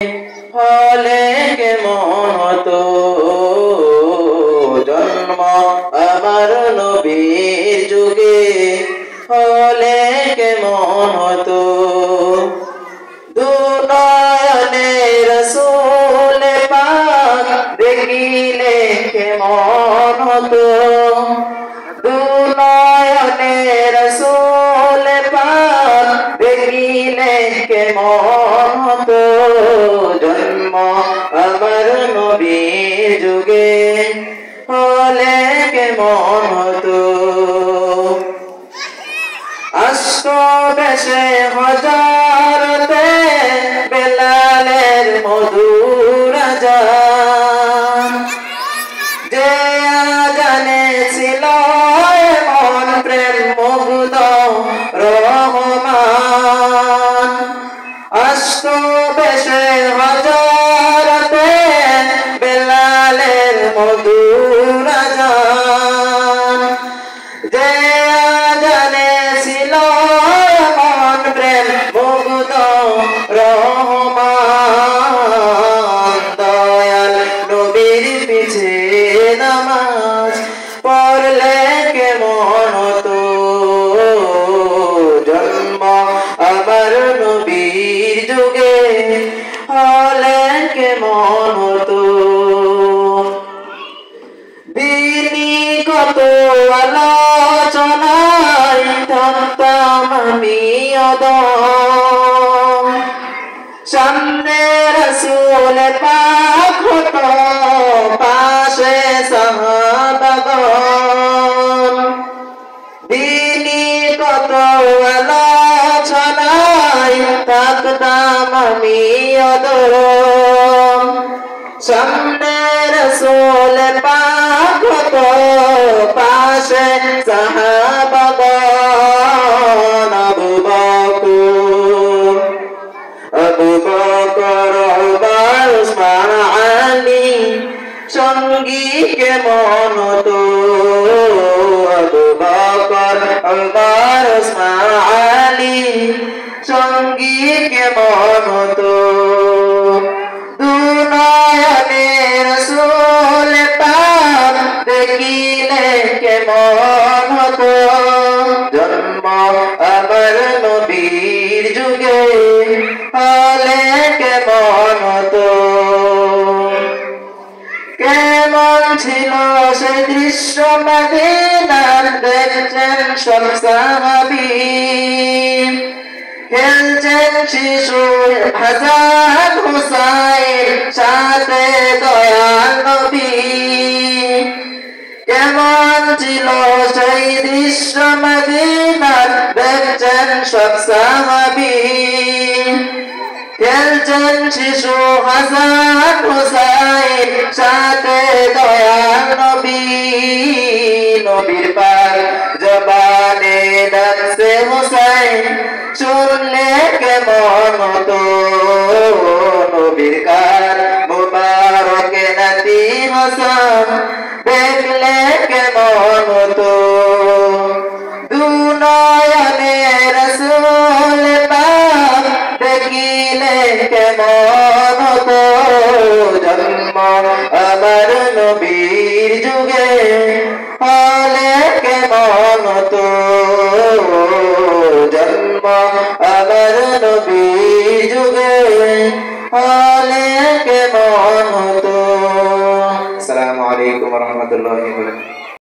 হলে কেমন হতো জন্ম আমার নবীর যুগে, হলে কেমন হতো দুনয়নে রাসূল পাক দেখিলে কেমন হতো, দুনয়নে রাসূল পাক দেখিলে কেমন হতো জন্ম আমার নবীর যুগে, হলে কেমন হতো আসতো বেশে হযরতে বেলালের মধুর আযান, যে আযানে ছিল এমন প্রেম মুগ্ধ রহমান। আসতো বেশে হযরতে বেলালের মধুর আযান, যে আযানে ছিল এমন প্রেম মুগ্ধ রহমান। দয়াল নবীর পিছে নামাজ পড়লে কেমন হতো জন্ম আমার নবীর যুগে, হলে কেমন হতো দিনী কত আলোচনায় থাকতাম আমি অদম, সামনে রাসূল পাক হতো পাশে সাহাবাগণ। দিনী কত আলোচনায় থাকতাম আমি অদম, সামনে রাসূল পাক হতো পাশে সাহাবাগণ। আবু বকর ওমর ওসমান আলী সঙ্গী কেমন হতো, আবু বকর ওমর ওসমান আলী সঙ্গী কেমন হতো দুনয়নে রাসূল পাক দেখিলে কেমন হতো জন্ম আমার নবীর যুগে, হলে কেমন হতো কেমন ছিল সেই দৃশ্য মদিনার দেখছেন সব সাহাবী, খেলছেন শিশু হাসান হুসাইন সাথে দয়াল নবী। কেমন ছিল সেই দৃশ্য মদিনার দেখছেন সব সাহাবী, খেলছেন শিশু হাসান হুসাইন সাথে দয়াল নবী। নবীর পাক জবানে ডাকছে হুসাইন শুনলে কেমন হতো, নবীর কার মুবারকে নাতি হাসান দেখলে কেমন হতো দুনয়নে রাসূল পাক দেখিলে কেমন হতো জন্ম আমার নবীর যুগে, হলে কেমন হতো জন্ম আমার নবীর যুগে, হলে কেমন হতো। আসসালামু আলাইকুম ওয়া রাহমাতুল্লাহি ওয়া বারাকাতুহু।